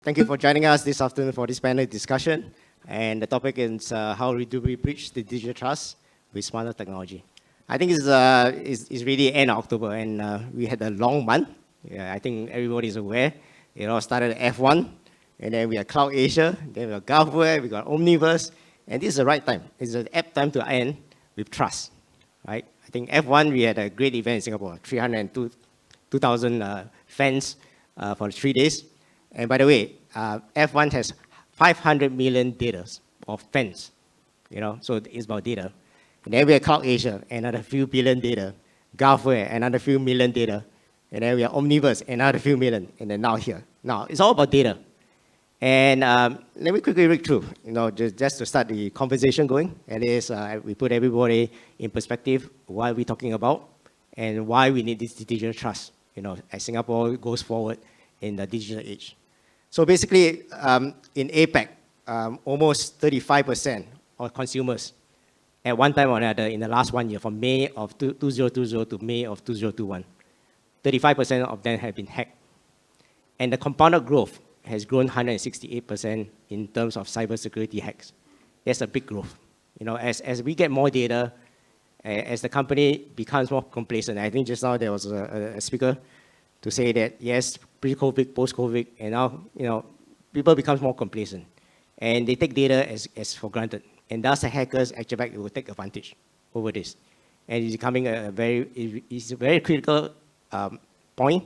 Thank you for joining us this afternoon for this panel discussion. And the topic is how do we bridge the digital trust with smarter technology. I think it's really end of October, and we had a long month. Yeah, I think everybody is aware. It all started at F1, and then we have Cloud Asia, then we have GovWare, we got Omniverse, and this is the right time. It's an apt time to end with trust, right? I think F1, we had a great event in Singapore, 2,000 fans for 3 days. And by the way, F1 has 500 million data of fans, so it's about data. And then we have Cloud Asia, another few billion data. GovWare, another few million data. And then we have Omniverse, another few million. And then now here. Now, it's all about data. And let me quickly read through, just to start the conversation going. And is we put everybody in perspective, what we're talking about, and why we need this digital trust, as Singapore goes forward in the digital age. So basically, in APAC, almost 35% of consumers at one time or another in the last 1 year, from May of 2020 to May of 2021, 35% of them have been hacked. And the compounded growth has grown 168% in terms of cybersecurity hacks. That's a big growth. As we get more data, as the company becomes more complacent. I think just now there was a speaker to say that, yes, pre-COVID, post-COVID, and now, people become more complacent. And they take data as for granted. And thus the hackers actually will take advantage over this. And it's becoming a very critical point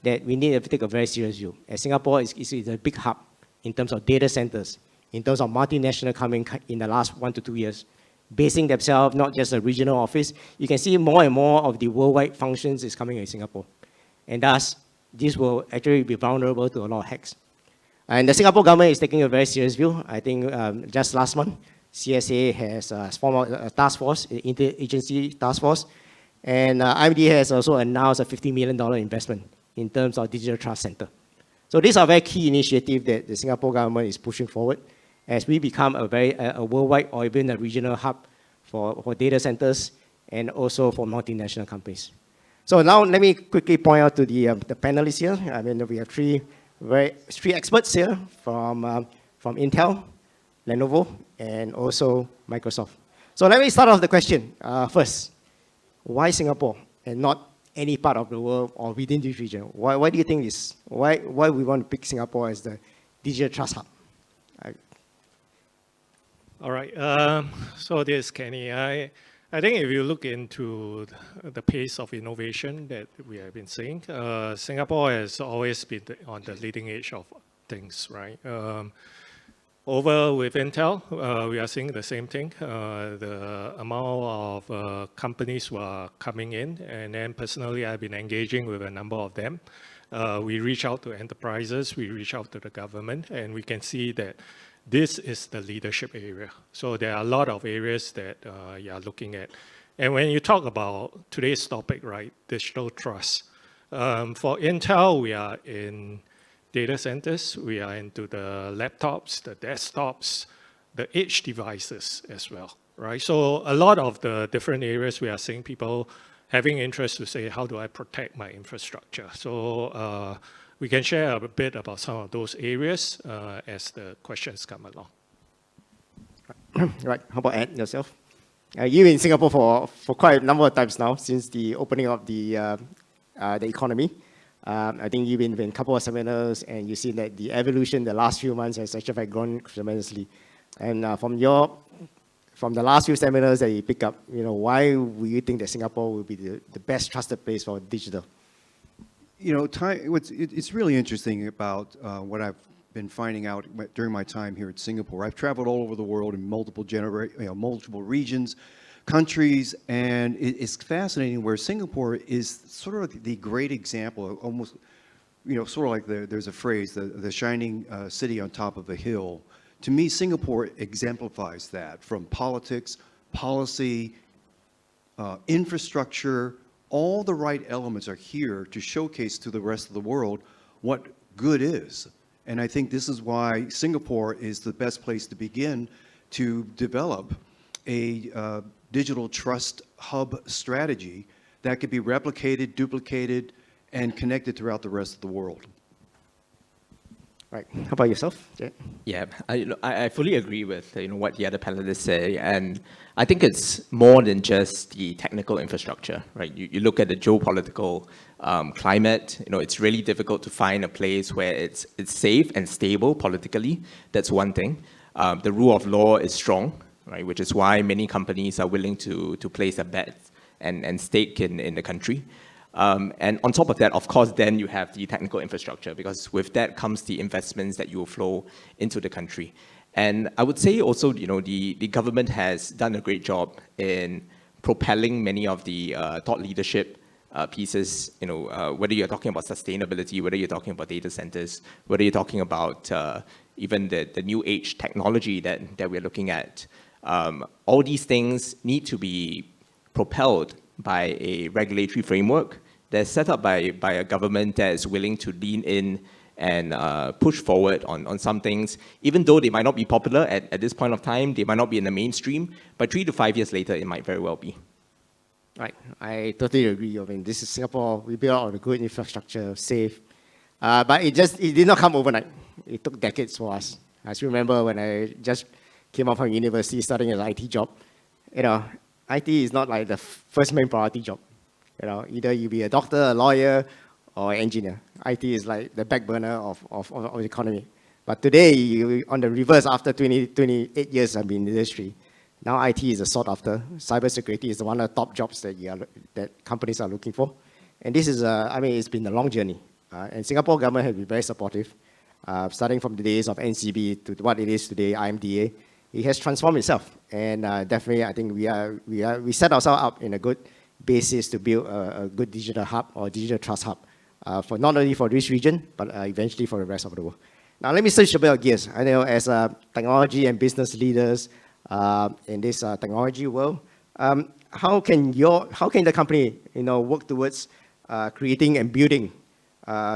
that we need to take a very serious view. As Singapore is a big hub in terms of data centers, in terms of multinational coming in the last 1 to 2 years, basing themselves not just a regional office. You can see more and more of the worldwide functions is coming in Singapore. And thus, this will actually be vulnerable to a lot of hacks. And the Singapore government is taking a very serious view. I think just last month, CSA has formed a task force, interagency task force. And IMD has also announced a $50 million investment in terms of digital trust center. So these are very key initiatives that the Singapore government is pushing forward as we become a worldwide or even a regional hub for data centers and also for multinational companies. So now let me quickly point out to the panelists here. I mean, we have three experts here from Intel, Lenovo, and also Microsoft. So let me start off the question first. Why Singapore and not any part of the world or within this region? Why do you think this? Why we want to pick Singapore as the digital trust hub? All right. So this is Kenny. I think if you look into the pace of innovation that we have been seeing, Singapore has always been on the leading edge of things, right? Over with Intel, we are seeing the same thing. The amount of companies who are coming in, and then personally, I've been engaging with a number of them. We reach out to enterprises, we reach out to the government, and we can see that this is the leadership area. So there are a lot of areas that you are looking at. And when you talk about today's topic, right, digital trust, for Intel, we are in data centers, we are into the laptops, the desktops, the edge devices as well, right? So a lot of the different areas we are seeing people having interest to say, how do I protect my infrastructure? So we can share a bit about some of those areas as the questions come along. Right, how about Ed, yourself? You've been in Singapore for quite a number of times now, since the opening of the economy. I think you've been in a couple of seminars, and you've seen that the evolution the last few months has actually grown tremendously. And from the last few seminars that you pick up, why will you think that Singapore will be the best trusted place for digital? It's really interesting about what I've been finding out during my time here at Singapore. I've traveled all over the world in multiple regions, countries, and it's fascinating where Singapore is sort of the great example, almost, sort of like there's a phrase, the shining city on top of a hill. To me, Singapore exemplifies that from politics, policy, infrastructure. All the right elements are here to showcase to the rest of the world what good is. And I think this is why Singapore is the best place to begin to develop a digital trust hub strategy that could be replicated, duplicated, and connected throughout the rest of the world. Right. How about yourself, Jeth? Yeah, I fully agree with what the other panelists say, and I think it's more than just the technical infrastructure, right? You look at the geopolitical climate. It's really difficult to find a place where it's safe and stable politically. That's one thing. The rule of law is strong, right? Which is why many companies are willing to place a bet and stake in the country. And on top of that, of course, then you have the technical infrastructure, because with that comes the investments that you will flow into the country. And I would say also, the government has done a great job in propelling many of the thought leadership pieces, whether you're talking about sustainability, whether you're talking about data centers, whether you're talking about even the new age technology that we're looking at. All these things need to be propelled by a regulatory framework that's set up by a government that is willing to lean in and push forward on some things, even though they might not be popular at this point of time, they might not be in the mainstream, but 3 to 5 years later, it might very well be. Right, I totally agree. I mean, this is Singapore. We built out a good infrastructure, safe, but it did not come overnight. It took decades for us. I still remember when I just came out from university, starting an IT job. IT is not like the first main priority job. Either you be a doctor, a lawyer, or an engineer. IT is like the back burner of the economy. But today, on the reverse, after 28 years I've been in the industry, now IT is a sought after. Cybersecurity is one of the top jobs that companies are looking for. And this is, it's been a long journey. And Singapore government has been very supportive, starting from the days of NCB to what it is today, IMDA. It has transformed itself. And definitely, I think we set ourselves up in a good basis to build a good digital hub or digital trust hub for not only for this region, but eventually for the rest of the world. Now, let me switch a bit of gears. I know as technology and business leaders in this technology world, how can the company work towards creating and building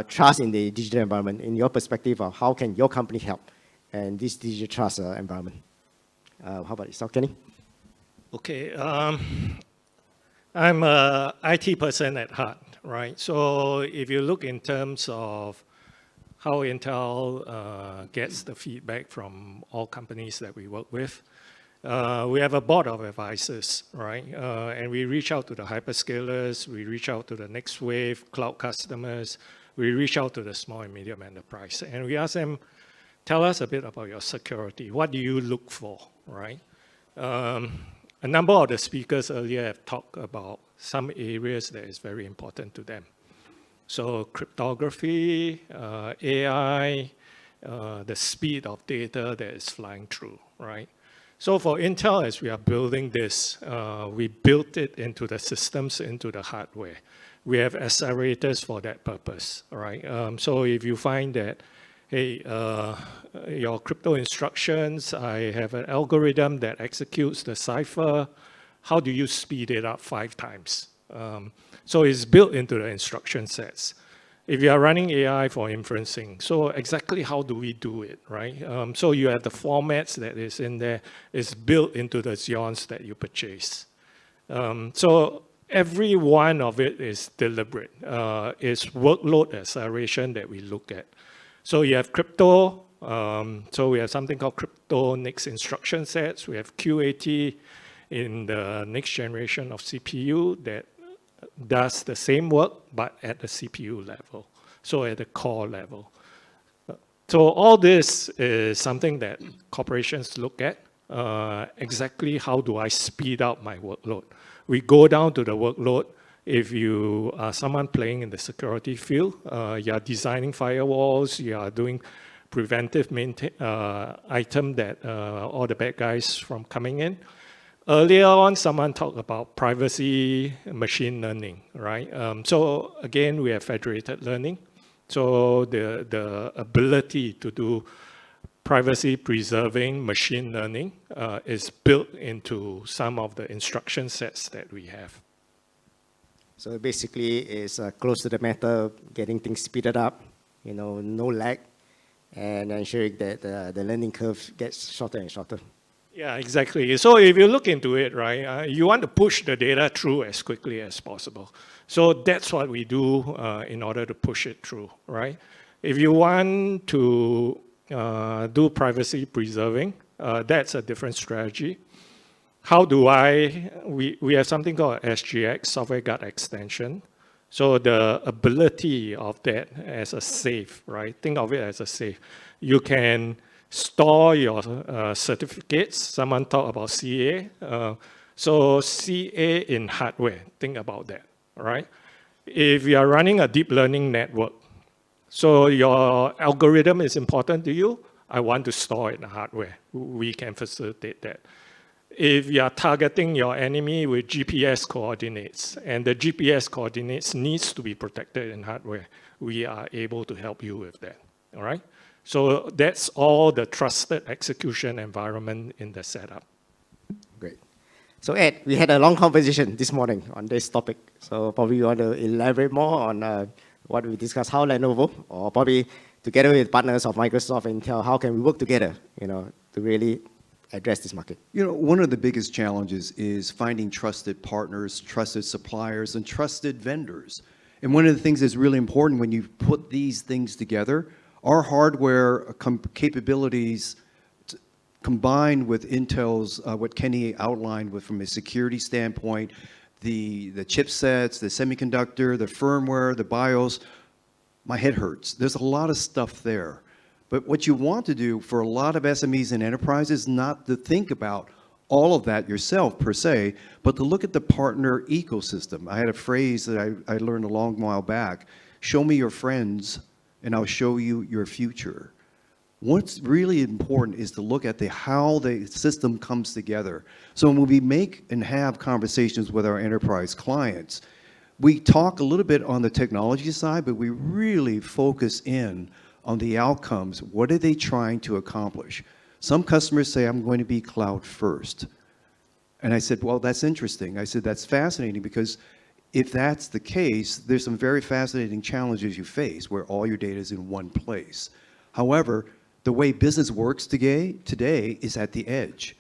trust in the digital environment? In your perspective, of how can your company help in this digital trust environment? How about yourself, Kenny? Okay, I'm an IT person at heart, right? So if you look in terms of how Intel gets the feedback from all companies that we work with, we have a board of advisors, right? And we reach out to the hyperscalers, we reach out to the next wave cloud customers, we reach out to the small and medium enterprise, and we ask them, tell us a bit about your security. What do you look for, right? A number of the speakers earlier have talked about some areas that is very important to them. So cryptography, AI, the speed of data that is flying through, right? So for Intel, as we are building this, we built it into the systems, into the hardware. We have accelerators for that purpose, right? So if you find that, hey, your crypto instructions, I have an algorithm that executes the cipher, how do you speed it up 5 times? So it's built into the instruction sets. If you are running AI for inferencing, so exactly how do we do it, right? So you have the formats that is in there, it's built into the Xeons that you purchase. So every one of it is deliberate. It's workload acceleration that we look at. So you have crypto, so we have something called crypto next instruction sets. We have QAT in the next generation of CPU that does the same work, but at the CPU level, so at the core level. So all this is something that corporations look at, exactly how do I speed up my workload. We go down to the workload. If you are someone playing in the security field, you are designing firewalls, you are doing preventive item that all the bad guys from coming in. Earlier on, someone talked about privacy machine learning, right? So again, we have federated learning. So the ability to do privacy preserving machine learning is built into some of the instruction sets that we have. So basically, it's close to the matter, getting things speeded up, no lag, and ensuring that the learning curve gets shorter and shorter. Yeah, exactly. So if you look into it, right, you want to push the data through as quickly as possible. So that's what we do in order to push it through, right? If you want to do privacy preserving, that's a different strategy. How do we have something called 𝗠𝗏𝗃𝗃, software guard extension. So the ability of that as a safe, right? Think of it as a safe. You can store your certificates. Someone talked about CA. So CA in hardware, think about that, all right? If you are running a deep learning network, so your algorithm is important to you, I want to store it in hardware. We can facilitate that. If you are targeting your enemy with GPS coordinates, and the GPS coordinates needs to be protected in hardware, we are able to help you with that, all right? So that's all the trusted execution environment in the setup. Great. So Ed, we had a long conversation this morning on this topic. So probably you want to elaborate more on what we discussed, how Lenovo, or probably together with partners of Microsoft and Intel, how can we work together, to really address this market? One of the biggest challenges is finding trusted partners, trusted suppliers, and trusted vendors. And one of the things that's really important when you put these things together, our hardware capabilities combined with Intel's, what Kenny outlined from a security standpoint, the chipsets, the semiconductor, the firmware, the BIOS, my head hurts. There's a lot of stuff there. But what you want to do for a lot of SMEs and enterprises is not to think about all of that yourself per se, but to look at the partner ecosystem. I had a phrase that I learned a long while back, show me your friends and I'll show you your future. What's really important is to look at how the system comes together. So when we make and have conversations with our enterprise clients, we talk a little bit on the technology side, but we really focus in on the outcomes. What are they trying to accomplish? Some customers say, I'm going to be cloud first. And I said, well, that's interesting. I said, that's fascinating because if that's the case, there's some very fascinating challenges you face where all your data is in one place. However, the way business works today is at the edge.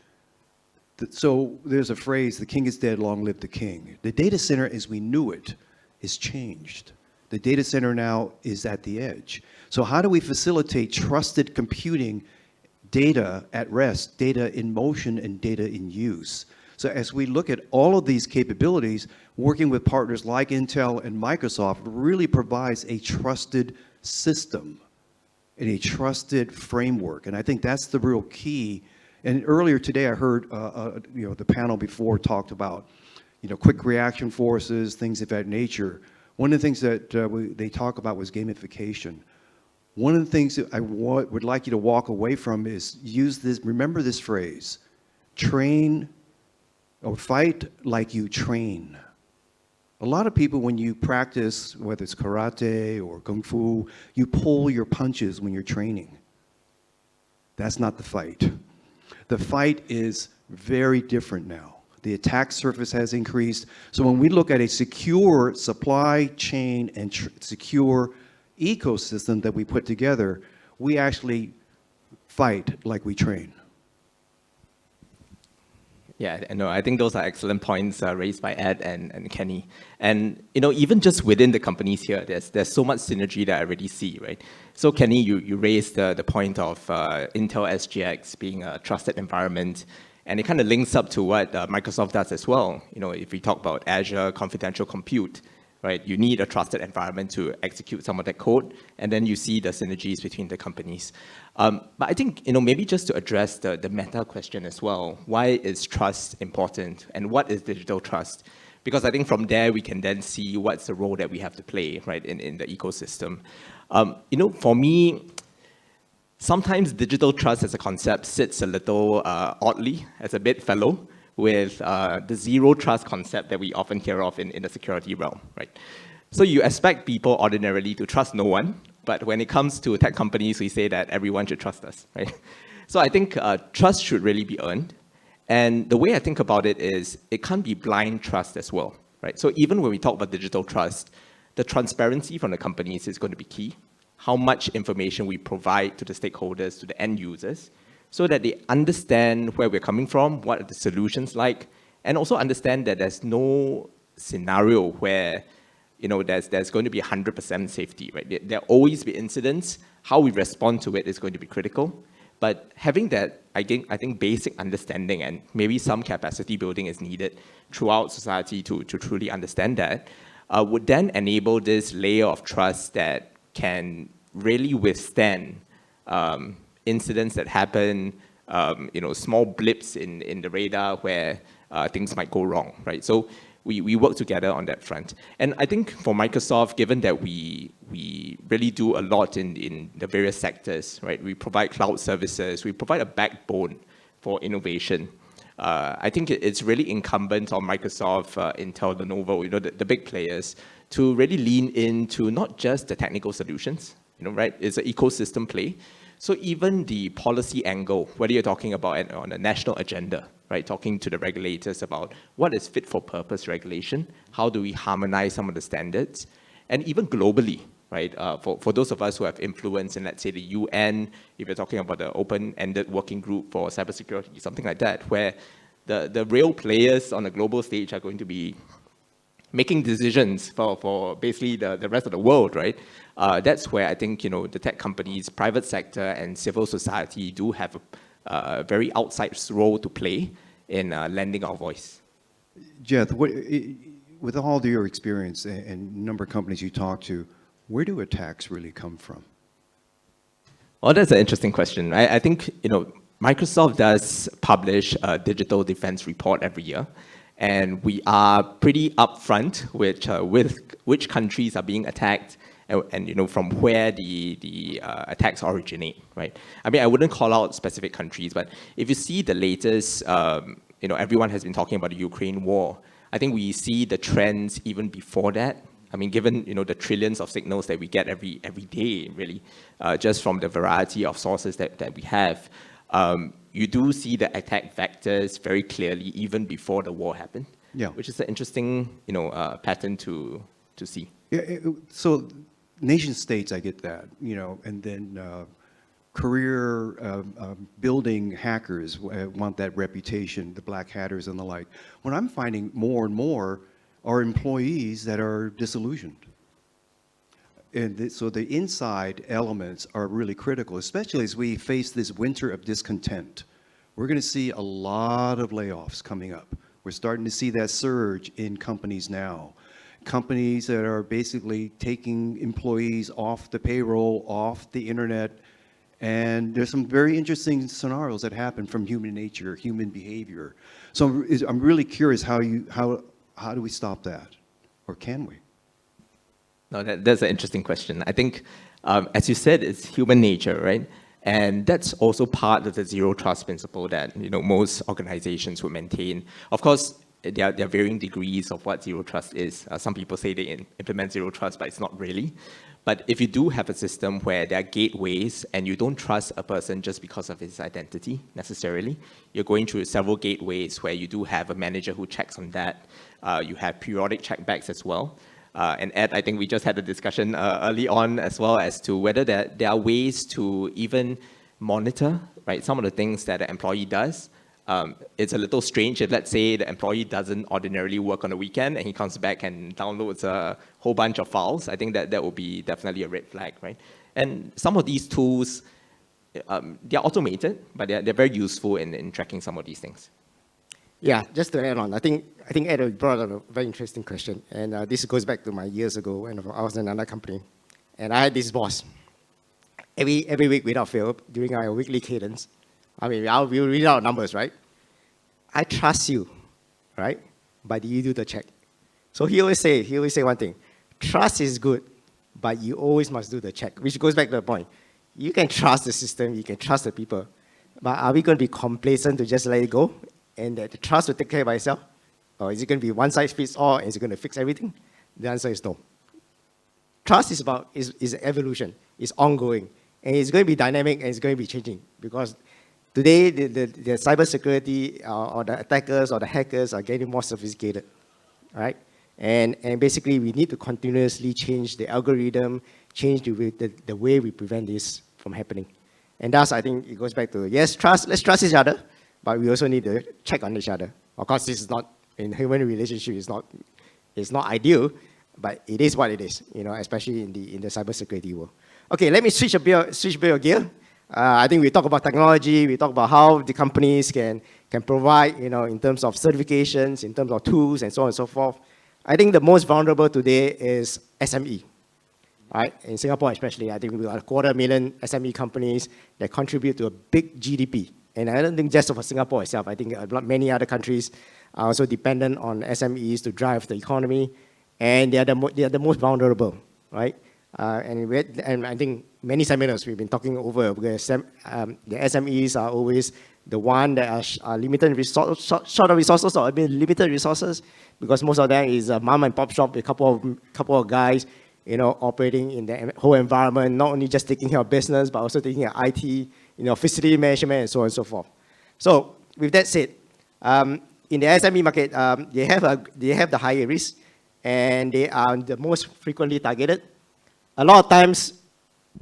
So there's a phrase, the king is dead, long live the king. The data center as we knew it is changed. The data center now is at the edge. So how do we facilitate trusted computing, data at rest, data in motion, and data in use? So as we look at all of these capabilities, working with partners like Intel and Microsoft really provides a trusted system and a trusted framework. And I think that's the real key. And earlier today, I heard the panel before talked about quick reaction forces, things of that nature. One of the things that they talk about was gamification. One of the things that I would like you to walk away from is remember this phrase, train or fight like you train. A lot of people, when you practice, whether it's karate or kung fu, you pull your punches when you're training. That's not the fight. The fight is very different now. The attack surface has increased. So when we look at a secure supply chain and secure ecosystem that we put together, we actually fight like we train. Yeah, no, I think those are excellent points raised by Ed and Kenny. And even just within the companies here, there's so much synergy that I already see, right? So Kenny, you raised the point of Intel SGX being a trusted environment, and it kind of links up to what Microsoft does as well. If we talk about Azure confidential compute, right? You need a trusted environment to execute some of that code, and then you see the synergies between the companies. But I think, maybe just to address the meta question as well, why is trust important, and what is digital trust? Because I think from there, we can then see what's the role that we have to play, right, in the ecosystem. For me, sometimes digital trust as a concept sits a little oddly as a bedfellow with the zero trust concept that we often hear of in the security realm, right? So you expect people ordinarily to trust no one, but when it comes to tech companies, we say that everyone should trust us, right? So I think trust should really be earned. And the way I think about it is it can't be blind trust as well, right? So even when we talk about digital trust, the transparency from the companies is going to be key. How much information we provide to the stakeholders, to the end users, so that they understand where we're coming from, what are the solutions like, and also understand that there's no scenario where there's going to be 100% safety, right? There'll always be incidents. How we respond to it is going to be critical. But having that, I think basic understanding and maybe some capacity building is needed throughout society to truly understand that, would then enable this layer of trust that can really withstand incidents that happen, small blips in the radar where things might go wrong, right? So we work together on that front. And I think for Microsoft, given that we really do a lot in the various sectors, right? We provide cloud services, we provide a backbone for innovation. I think it's really incumbent on Microsoft, Intel, Lenovo, the big players, to really lean into not just the technical solutions, right? It's an ecosystem play. So even the policy angle, whether you're talking about on a national agenda, right, talking to the regulators about what is fit for purpose regulation, how do we harmonize some of the standards, and even globally, right, for those of us who have influence in, let's say, the UN, if you're talking about the open-ended working group for cybersecurity, something like that, where the real players on the global stage are going to be making decisions for basically the rest of the world, right? That's where I think, the tech companies, private sector, and civil society do have a very outside role to play in lending our voice. Jeth, with all of your experience and number of companies you talk to, where do attacks really come from? Well, that's an interesting question. I think, Microsoft does publish a digital defense report every year. And we are pretty upfront with which countries are being attacked and from where the attacks originate, right? I mean, I wouldn't call out specific countries, but if you see the latest, everyone has been talking about the Ukraine war. I think we see the trends even before that. I mean, given the trillions of signals that we get every day, really, just from the variety of sources that we have. You do see the attack vectors very clearly even before the war happened, which is an interesting, pattern to see. Yeah, so nation states, I get that, and then career building hackers want that reputation, the black hatters and the like. What I'm finding more and more are employees that are disillusioned. And so the inside elements are really critical, especially as we face this winter of discontent. We're going to see a lot of layoffs coming up. We're starting to see that surge in companies now. Companies that are basically taking employees off the payroll, off the internet. And there's some very interesting scenarios that happen from human nature, human behavior. So I'm really curious how do we stop that? Or can we? No, that's an interesting question. I think, as you said, it's human nature, right? And that's also part of the zero trust principle that most organizations would maintain. Of course, there are varying degrees of what zero trust is. Some people say they implement zero trust, but it's not really. But if you do have a system where there are gateways and you don't trust a person just because of his identity necessarily, you're going through several gateways where you do have a manager who checks on that. You have periodic checkbacks as well. And Ed, I think we just had a discussion early on as well as to whether there are ways to even monitor, right, some of the things that an employee does. It's a little strange if, let's say, the employee doesn't ordinarily work on the weekend and he comes back and downloads a whole bunch of files. I think that would be definitely a red flag, right? And some of these tools, they're automated, but they're very useful in tracking some of these things. Yeah, just to add on, I think Ed brought up a very interesting question, and this goes back to my years ago when I was in another company, and I had this boss. Every week without fail, during our weekly cadence, I mean, we'll read out numbers, right? I trust you, right? But you do the check. So he always say one thing: trust is good, but you always must do the check. Which goes back to the point: you can trust the system, you can trust the people, but are we going to be complacent to just let it go? And that the trust will take care by itself? Or is it going to be one size fits all and is it going to fix everything? The answer is no. Trust is evolution, it's ongoing, and it's going to be dynamic and it's going to be changing because today the cybersecurity or the attackers or the hackers are getting more sophisticated, right? And basically we need to continuously change the algorithm, change the way we prevent this from happening. And thus I think it goes back to, yes, let's trust each other, but we also need to check on each other. Of course, this is not, in human relationship, it's not ideal, but it is what it is, especially in the cybersecurity world. Okay, let me switch a bit of gear. I think we talk about technology, we talk about how the companies can provide, in terms of certifications, in terms of tools, and so on and so forth. I think the most vulnerable today is SME, right? In Singapore especially, I think we've got 250,000 SME companies that contribute to a big GDP. And I don't think just for Singapore itself, I think many other countries are also dependent on SMEs to drive the economy, and they are the most vulnerable, right? And I think many seminars we've been talking over, because the SMEs are always the one that are limited short of resources, or limited resources, because most of them is a mom and pop shop with a couple of guys, operating in the whole environment, not only just taking care of business, but also taking care of IT, facility management, and so on and so forth. So with that said, in the SME market, they have the higher risk, and they are the most frequently targeted. A lot of times,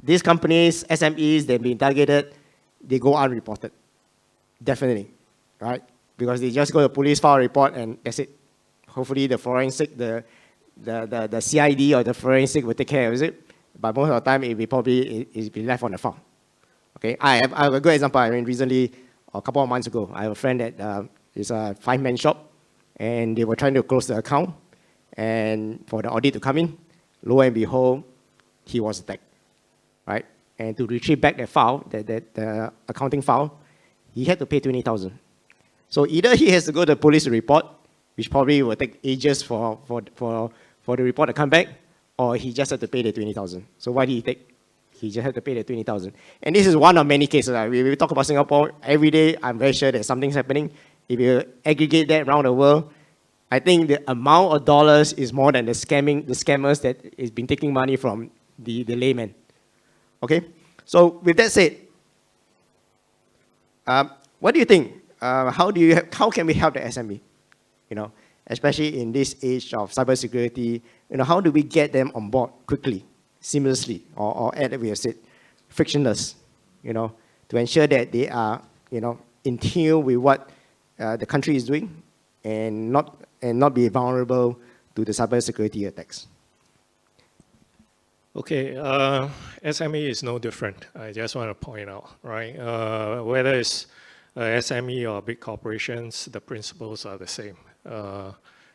these companies, SMEs, they've been targeted, they go unreported. Definitely, right? Because they just go to the police, file a report, and that's it. Hopefully the forensic, the CID or the forensic will take care of it. But most of the time, it will probably be left on the file. Okay, I have a good example. I mean, recently, a couple of months ago, I have a friend that is a 5-man shop, and they were trying to close the account, and for the audit to come in, lo and behold, he was attacked, right? And to retrieve back that file, the accounting file, he had to pay 20,000. So either he has to go to the police to report, which probably will take ages for the report to come back, or he just had to pay the 20,000. So what did he take? He just had to pay the 20,000. And this is one of many cases. We talk about Singapore every day. I'm very sure that something's happening. If you aggregate that around the world, I think the amount of dollars is more than the scammers that has been taking money from the layman. Okay? So with that said, what do you think? How can we help the SME? Especially in this age of cybersecurity, how do we get them on board quickly, seamlessly, or as we have said, frictionless, to ensure that they are, in tune with what the country is doing, and not be vulnerable to the cybersecurity attacks. Okay, SME is no different. I just want to point out, right? Whether it's SME or big corporations, the principles are the same.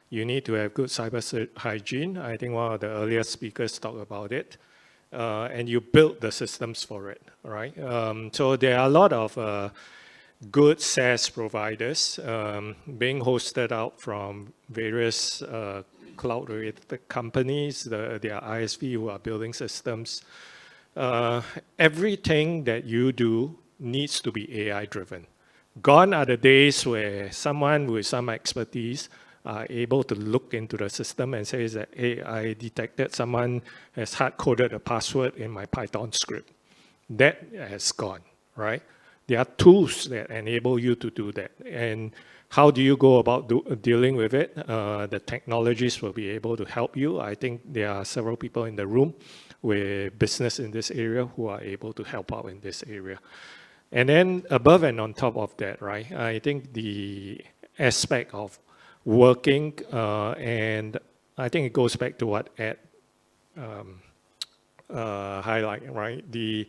You need to have good cyber hygiene. I think one of the earlier speakers talked about it. And you build the systems for it, right? So there are a lot of good SaaS providers being hosted out from various cloud-related companies, their ISV who are building systems. Everything that you do needs to be AI-driven. Gone are the days where someone with some expertise are able to look into the system and say that, hey, I detected someone has hard-coded a password in my Python script. That has gone, right? There are tools that enable you to do that. And how do you go about dealing with it? The technologies will be able to help you. I think there are several people in the room with business in this area who are able to help out in this area. And then above and on top of that, right, I think the aspect of working, and I think it goes back to what Ed highlighted, right? The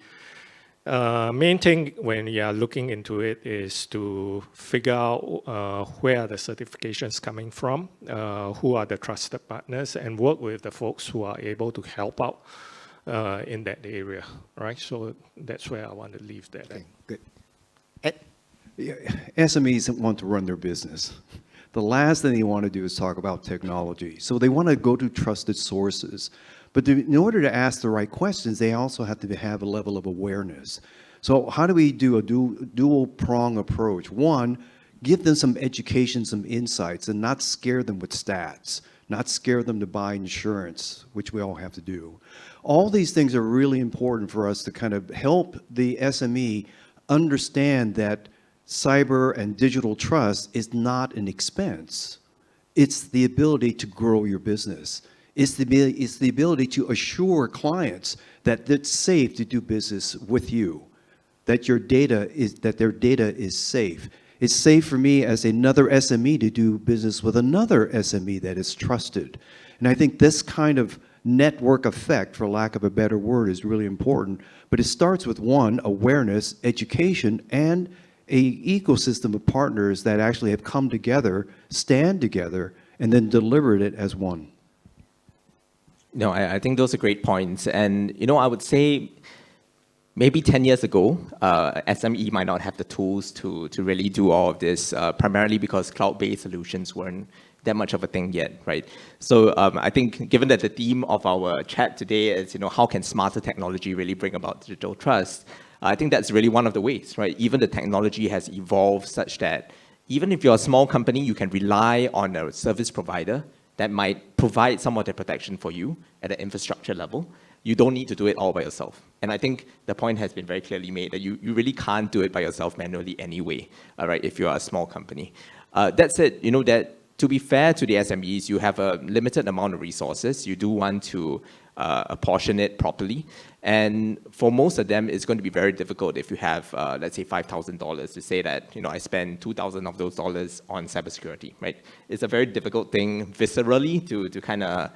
main thing when you are looking into it is to figure out where are the certifications coming from, who are the trusted partners, and work with the folks who are able to help out in that area, right? So that's where I want to leave that. Okay, good. Ed? Yeah, SMEs want to run their business. The last thing they want to do is talk about technology. So they want to go to trusted sources. But in order to ask the right questions, they also have to have a level of awareness. So how do we do a dual-prong approach? One, give them some education, some insights, and not scare them with stats, not scare them to buy insurance, which we all have to do. All these things are really important for us to kind of help the SME understand that cyber and digital trust is not an expense. It's the ability to grow your business. It's the ability to assure clients that it's safe to do business with you, that their data is safe. It's safe for me as another SME to do business with another SME that is trusted. And I think this kind of network effect, for lack of a better word, is really important. But it starts with, one, awareness, education, and an ecosystem of partners that actually have come together, stand together, and then delivered it as one. No, I think those are great points. And, I would say maybe 10 years ago, SME might not have the tools to really do all of this, primarily because cloud-based solutions weren't that much of a thing yet, right? So I think given that the theme of our chat today is, how can smarter technology really bring about digital trust? I think that's really one of the ways, right? Even the technology has evolved such that even if you're a small company, you can rely on a service provider that might provide some of the protection for you at an infrastructure level. You don't need to do it all by yourself. And I think the point has been very clearly made that you really can't do it by yourself manually anyway, right, if you're a small company. That said, that to be fair to the SMEs, you have a limited amount of resources. You do want to apportion it properly. And for most of them, it's going to be very difficult if you have, let's say, $5,000 to say that, I spend 2,000 of those dollars on cybersecurity, right? It's a very difficult thing viscerally to kind of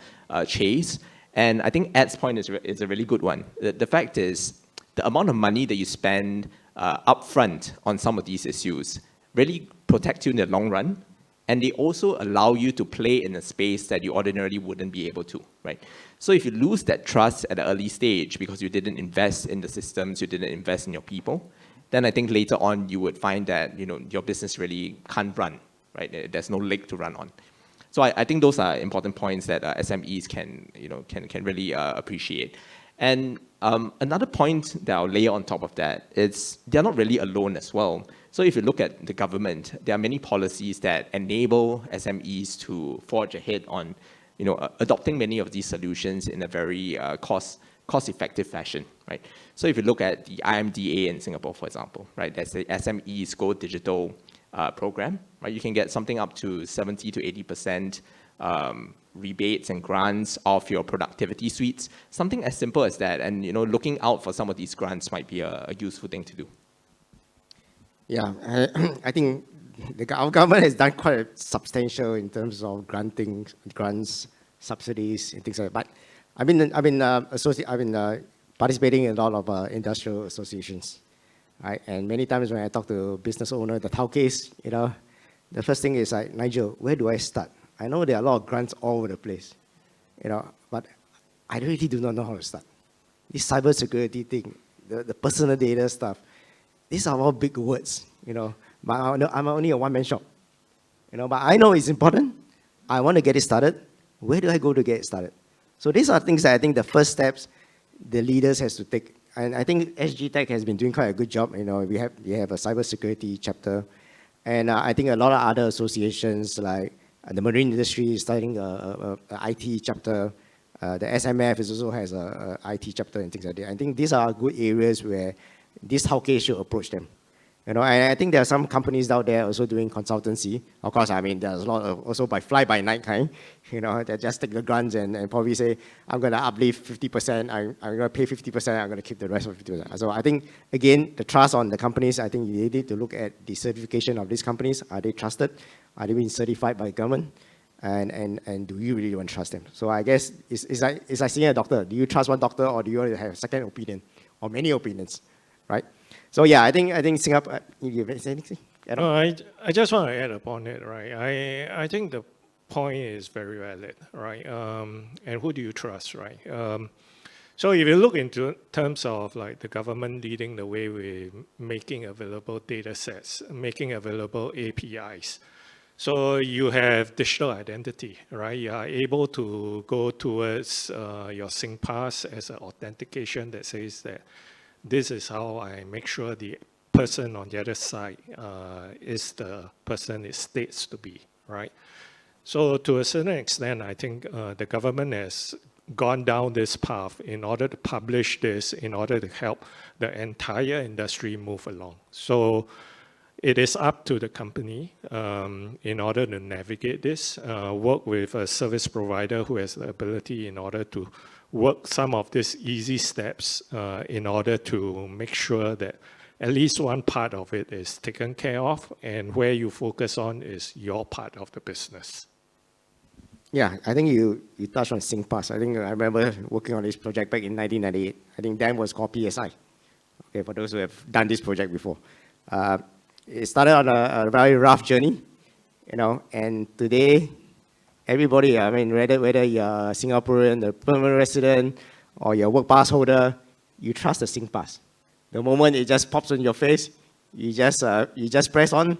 chase. And I think Ed's point is a really good one. The fact is, the amount of money that you spend upfront on some of these issues really protect you in the long run. And they also allow you to play in a space that you ordinarily wouldn't be able to, right? So if you lose that trust at an early stage because you didn't invest in the systems, you didn't invest in your people, then I think later on you would find that your business really can't run, right? There's no leg to run on. So I think those are important points that SMEs can really appreciate. And another point that I'll lay on top of that is they're not really alone as well. So if you look at the government, there are many policies that enable SMEs to forge ahead on, adopting many of these solutions in a very cost-effective fashion, right? So if you look at the IMDA in Singapore, for example, right, that's the SMEs Go Digital program, right? You can get something up to 70 to 80% rebates and grants of your productivity suites, something as simple as that. And looking out for some of these grants might be a useful thing to do. Yeah, I think our government has done quite substantial in terms of grants, subsidies, and things like that. But I've been participating in a lot of industrial associations, right? And many times when I talk to business owner, the 𝗦𝗲𝗿𝗀𝗲𝗃, the first thing is like, Nigel, where do I start? I know there are a lot of grants all over the place, but I really do not know how to start. This cybersecurity thing, the personal data stuff, these are all big words, but I'm only a one-man shop, but I know it's important. I want to get it started. Where do I go to get it started? So these are things that I think the first steps the leaders has to take. And I think SG Tech has been doing quite a good job. We have a cybersecurity chapter. And I think a lot of other associations like the marine industry is starting a IT chapter. The SMF also has a IT chapter and things like that. I think these are good areas where this 𝗦𝗲𝗃𝗃 should approach them. And I think there are some companies out there also doing consultancy. Of course, there's a lot of also by fly-by-night kind, that just take the grants and probably say, I'm going to uplift 50%, I'm going to pay 50%, I'm going to keep the rest of 50%. So I think, again, the trust on the companies, I think you need to look at the certification of these companies. Are they trusted? Are they being certified by government? And do you really want to trust them? So I guess it's like seeing a doctor. Do you trust one doctor or do you want to have a second opinion or many opinions, right? So yeah, I think Singapore. You have anything? I just want to add upon it, right? I think the point is very valid, right? And who do you trust, right? So if you look into terms of like the government leading the way with making available data sets, making available APIs. So you have digital identity, right? You are able to go towards your SingPass as an authentication that says that this is how I make sure the person on the other side is the person it states to be, right? So to a certain extent, I think the government has gone down this path in order to publish this, in order to help the entire industry move along. So it is up to the company in order to navigate this, work with a service provider who has the ability in order to work some of these easy steps in order to make sure that at least one part of it is taken care of, and where you focus on is your part of the business. Yeah, I think you touched on 𝗍𝗱. I think I remember working on this project back in 1998. I think then was called PSI. Okay, for those who have done this project before. It started on a very rough journey, and today, everybody, I mean, whether you're Singaporean, a permanent resident, or you're a work pass holder, you trust the 𝗍𝗱. The moment it just pops on your face, you just press on,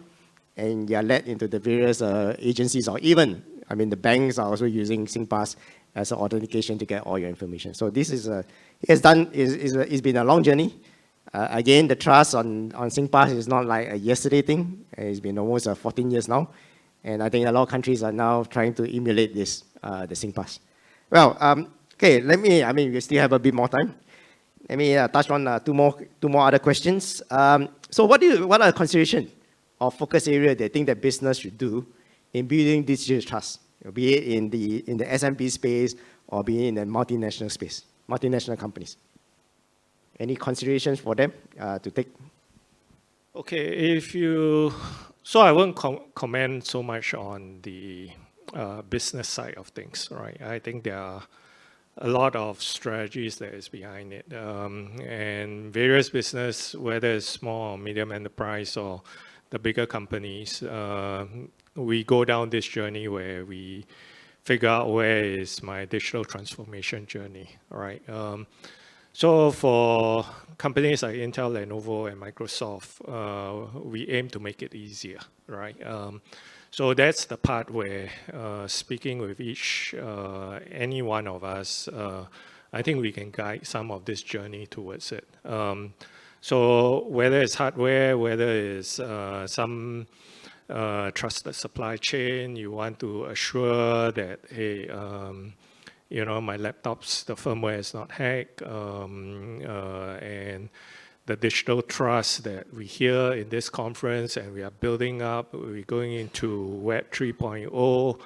and you're led into the various agencies, or even, I mean, the banks are also using 𝗍𝗱 as an authentication to get all your information. So this is it's been a long journey. Again, the trust on 𝗍𝗱 is not like a yesterday thing. It's been almost 14 years now. And I think a lot of countries are now trying to emulate this, the 𝗍𝗱. Well, okay, we still have a bit more time. Let me touch on two more other questions. So what are the considerations or focus area they think that business should do in building digital trust, be it in the SMB space or be it in the multinational space, multinational companies? Any considerations for them to take? Okay, so I won't comment so much on the business side of things, right? I think there are a lot of strategies that is behind it. And various business, whether it's small or medium enterprise or the bigger companies, we go down this journey where we figure out where is my digital transformation journey, right? So for companies like Intel, Lenovo, and Microsoft, we aim to make it easier, right? So that's the part where speaking with any one of us, I think we can guide some of this journey towards it. So whether it's hardware, whether it's some trusted supply chain, you want to assure that, hey, my laptops, the firmware is not hacked, and the digital trust that we hear in this conference and we are building up, we're going into Web 3.0.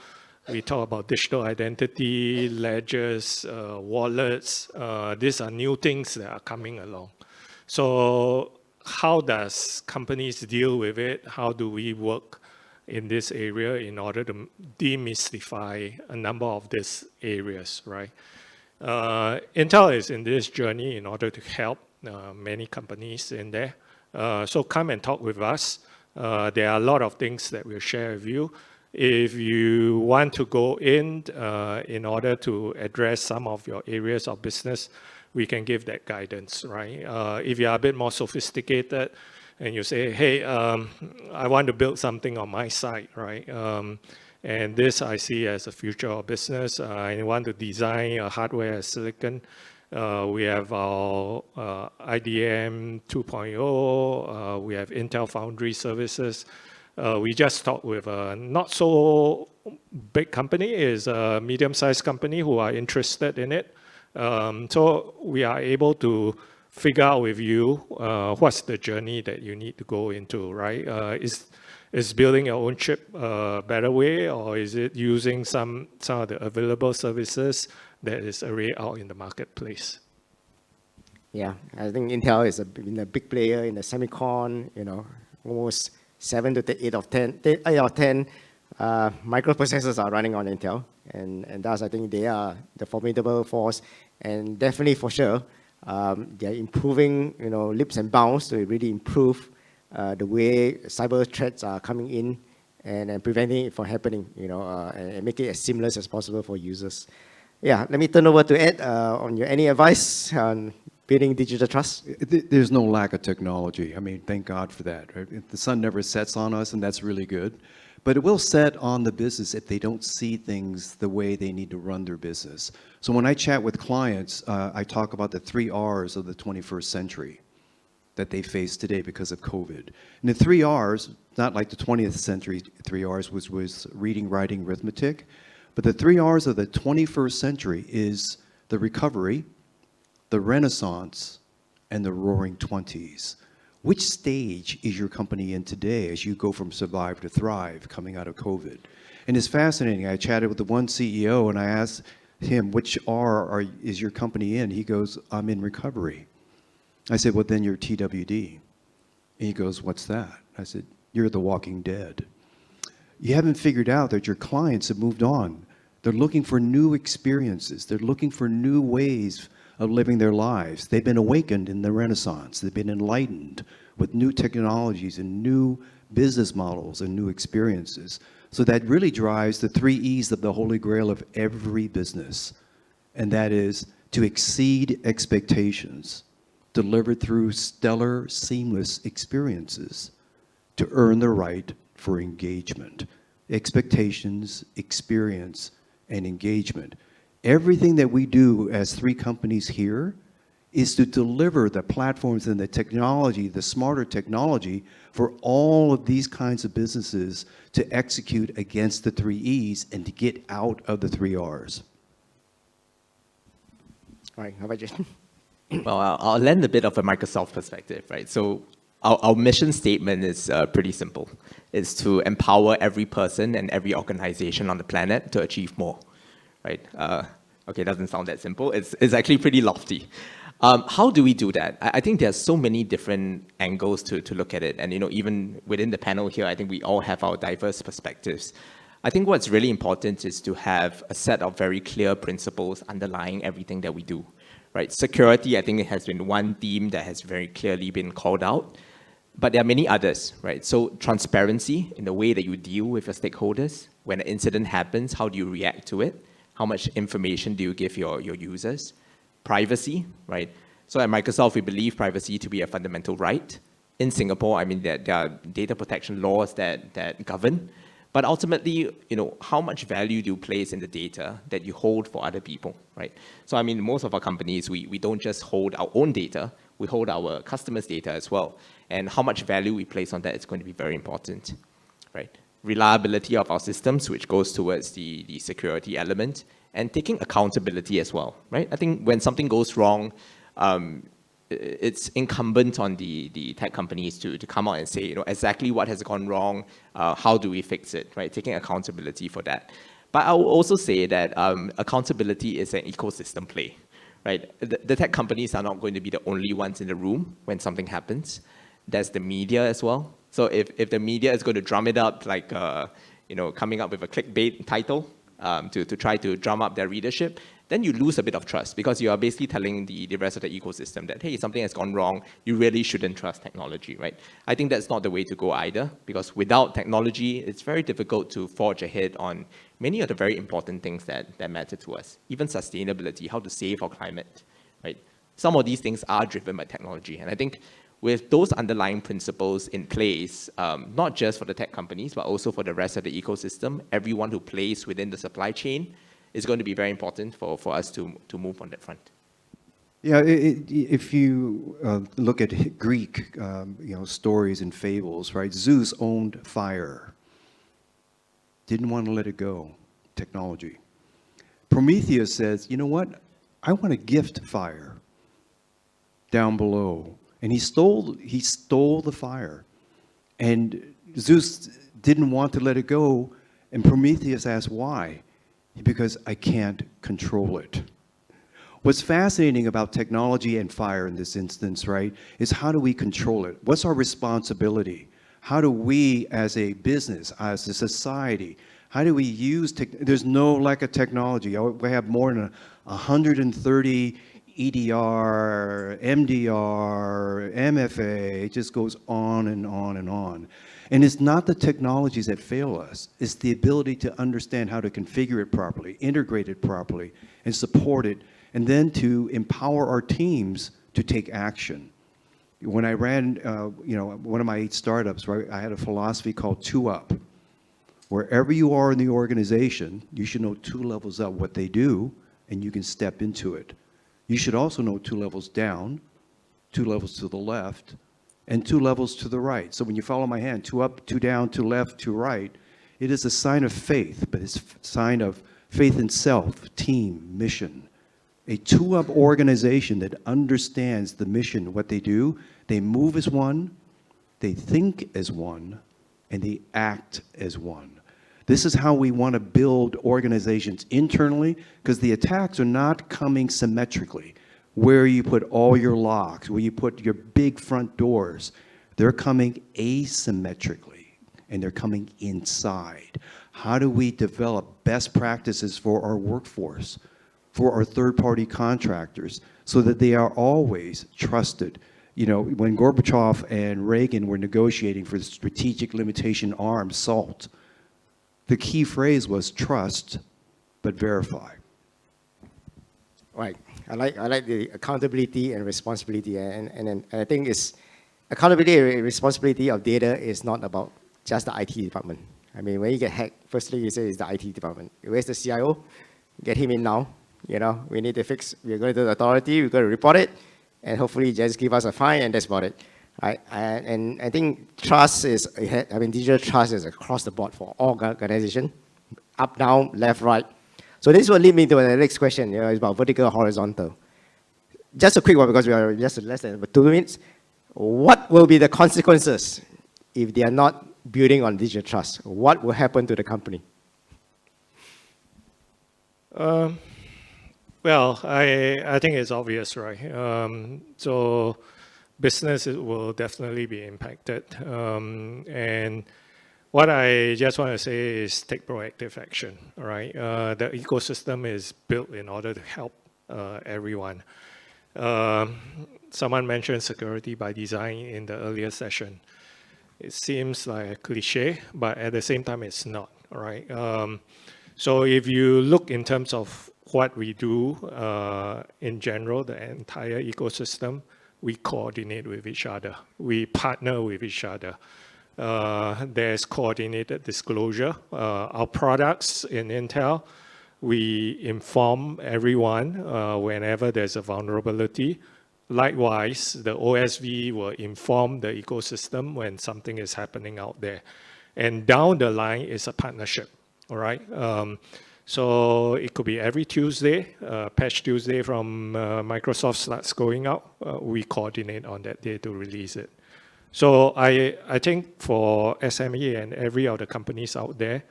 We talk about digital identity, ledgers, wallets. These are new things that are coming along. So how does companies deal with it? How do we work in this area in order to demystify a number of these areas, right? Intel is in this journey in order to help many companies in there. So come and talk with us. There are a lot of things that we'll share with you. If you want to go in order to address some of your areas of business, we can give that guidance, right? If you are a bit more sophisticated, and you say, hey, I want to build something on my side, right? And this I see as a future of business. I want to design a hardware as silicon. We have our IDM 2.0. We have Intel Foundry Services. We just talked with a not so big company, is a medium-sized company who are interested in it. So we are able to figure out with you what's the journey that you need to go into, right? Is building your own chip a better way, or is it using some of the available services that is already out in the marketplace? Yeah, I think Intel is been a big player in the semicon, almost 7 to 8 of 10 microprocessors are running on Intel. And thus, I think they are the formidable force. And definitely, for sure, they're improving, leaps and bounds to really improve the way cyber threats are coming in and preventing it from happening, and make it as seamless as possible for users. Yeah, let me turn over to Ed on any advice on building digital trust. There's no lack of technology. I mean, thank God for that. Right? The sun never sets on us, and that's really good. But it will set on the business if they don't see things the way they need to run their business. So when I chat with clients, I talk about the 3 R's of the 21st century that they face today because of COVID. And the 3 R's, not like the 20th century 3 R's, was reading, writing, arithmetic. But the 3 R's of the 21st century is the recovery, the renaissance, and the roaring 20s. Which stage is your company in today as you go from survive to thrive coming out of COVID? And it's fascinating. I chatted with the one CEO and I asked him, which R is your company in? He goes, I'm in recovery. I said, well, then you're TWD. And he goes, what's that? I said, you're the Walking Dead. You haven't figured out that your clients have moved on. They're looking for new experiences. They're looking for new ways of living their lives. They've been awakened in the Renaissance. They've been enlightened with new technologies and new business models and new experiences. So that really drives the 3 E's of the holy grail of every business. And that is to exceed expectations, delivered through stellar, seamless experiences, to earn the right for engagement. Expectations, experience, and engagement. Everything that we do as 3 companies here is to deliver the platforms and the technology, the smarter technology, for all of these kinds of businesses to execute against the 3 E's and to get out of the 3 R's. All right, how about you? Well, I'll lend a bit of a Microsoft perspective, right? So our mission statement is pretty simple. It's to empower every person and every organization on the planet to achieve more, right? Okay, it doesn't sound that simple. It's actually pretty lofty. How do we do that? I think there's so many different angles to look at it. And even within the panel here, I think we all have our diverse perspectives. I think what's really important is to have a set of very clear principles underlying everything that we do, right? Security, I think it has been one theme that has very clearly been called out. But there are many others, right? So transparency in the way that you deal with your stakeholders. When an incident happens, how do you react to it? How much information do you give your users? Privacy, right? So at Microsoft, we believe privacy to be a fundamental right. In Singapore, I mean, there are data protection laws that govern. But ultimately, how much value do you place in the data that you hold for other people, right? So I mean, most of our companies, we don't just hold our own data, we hold our customers' data as well. And how much value we place on that is going to be very important, right? Reliability of our systems, which goes towards the security element, and taking accountability as well, right? I think when something goes wrong, it's incumbent on the tech companies to come out and say, exactly what has gone wrong, how do we fix it, right? Taking accountability for that. But I will also say that accountability is an ecosystem play, right? The tech companies are not going to be the only ones in the room when something happens. There's the media as well. So if the media is going to drum it up, like coming up with a clickbait title to try to drum up their readership, then you lose a bit of trust because you are basically telling the rest of the ecosystem that, hey, something has gone wrong, you really shouldn't trust technology, right? I think that's not the way to go either, because without technology, it's very difficult to forge ahead on many of the very important things that matter to us, even sustainability, how to save our climate, right? Some of these things are driven by technology, and I think with those underlying principles in place, not just for the tech companies, but also for the rest of the ecosystem, everyone who plays within the supply chain is going to be very important for us to move on that front. Yeah, if you look at Greek, stories and fables, right? Zeus owned fire, didn't want to let it go, technology. Prometheus says, you know what? I want to gift fire down below. And he stole the fire. And Zeus didn't want to let it go. And Prometheus asked why? Because I can't control it. What's fascinating about technology and fire in this instance, right, is how do we control it? What's our responsibility? How do we as a business, as a society, how do we use there's no lack of technology. We have more than 130 EDR, MDR, MFA, it just goes on and on and on. And it's not the technologies that fail us, it's the ability to understand how to configure it properly, integrate it properly, and support it, and then to empower our teams to take action. When I ran, one of my 8 startups, right, I had a philosophy called 2 Up. Wherever you are in the organization, you should know 2 levels up what they do, and you can step into it. You should also know 2 levels down, 2 levels to the left, and 2 levels to the right. So when you follow my hand, 2 up, 2 down, 2 left, 2 right, it is a sign of faith, but it's a sign of faith in self, team, mission. A 2 up organization that understands the mission, what they do, they move as one, they think as one, and they act as one. This is how we want to build organizations internally, because the attacks are not coming symmetrically. Where you put all your locks, where you put your big front doors, they're coming asymmetrically, and they're coming inside. How do we develop best practices for our workforce, for our third-party contractors, so that they are always trusted? You know, when Gorbachev and Reagan were negotiating for the strategic limitation arm, SALT, the key phrase was trust, but verify. Right. I like the accountability and responsibility, and I think it's accountability and responsibility of data is not about just the IT department. I mean, when you get hacked, firstly you say it's the IT department. Where's the CIO? Get him in now. You know, we need to fix. We're going to the authority. We're going to report it, and hopefully just give us a fine, and that's about it. Right? And I think trust is. I mean, digital trust is across the board for all organizations, up, down, left, right. So this will lead me to the next question. You know, it's about vertical, horizontal. Just a quick one because we are just less than 2 minutes. What will be the consequences if they are not building on digital trust? What will happen to the company? Well, I think it's obvious, right? So business will definitely be impacted. And what I just want to say is take proactive action, all right? The ecosystem is built in order to help everyone. Someone mentioned security by design in the earlier session. It seems like a cliche, but at the same time, it's not, all right? So if you look in terms of what we do in general, the entire ecosystem, we coordinate with each other. We partner with each other. There's coordinated disclosure. Our products in Intel, we inform everyone whenever there's a vulnerability. Likewise, the OSV will inform the ecosystem when something is happening out there. And down the line is a partnership, all right? So it could be every Tuesday, Patch Tuesday from Microsoft starts going out. We coordinate on that day to release it. So I think for SME and every other companies out there,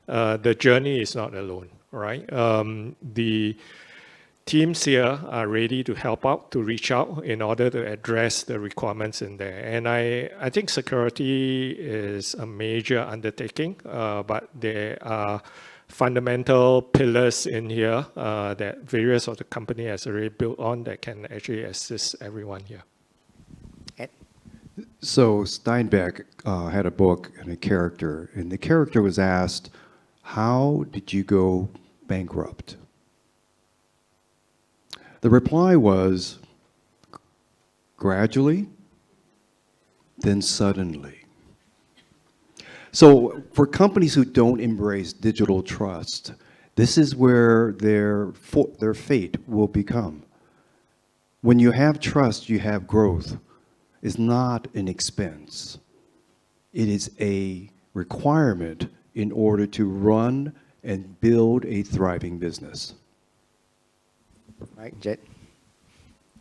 the journey is not alone, right? The teams here are ready to help out, to reach out in order to address the requirements in there. And I think security is a major undertaking, but there are fundamental pillars in here that various of the company has already built on that can actually assist everyone here. So Steinbeck had a book and a character, and the character was asked, how did you go bankrupt? The reply was, gradually, then suddenly. So for companies who don't embrace digital trust, this is where their fate will become. When you have trust, you have growth. It's not an expense. It is a requirement in order to run and build a thriving business. Right, Jeth?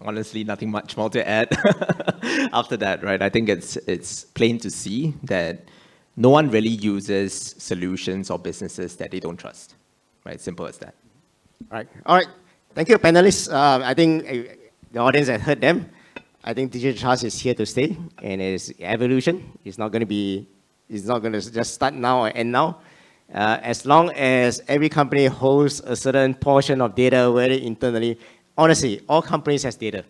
Honestly, nothing much more to add after that, right? I think it's plain to see that no one really uses solutions or businesses that they don't trust, right? Simple as that. All right. Thank you, panelists. I think the audience has heard them. I think digital trust is here to stay, and it's evolution. It's not going to just start now or end now. As long as every company holds a certain portion of data very internally, honestly, all companies has data.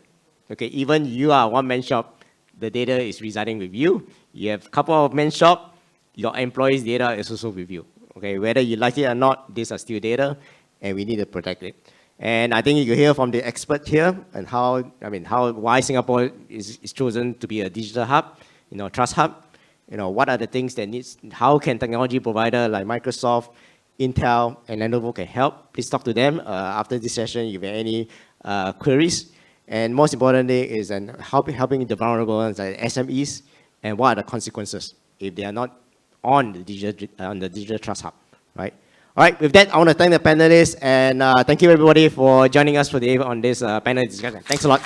Okay, even you are a one-man shop, the data is residing with you. You have a couple of men shop, your employees' data is also with you. Okay, whether you like it or not, these are still data, and we need to protect it. And I think you hear from the expert here and why Singapore is chosen to be a digital hub, trust hub. What are the things that needs, how can technology provider like Microsoft, Intel, and Lenovo can help? Please talk to them after this session if you have any queries. And most importantly is helping the vulnerable ones like SMEs, and what are the consequences if they are not on the digital trust hub, right? All right, with that, I want to thank the panelists, and thank you everybody for joining us today on this panel discussion. Thanks a lot.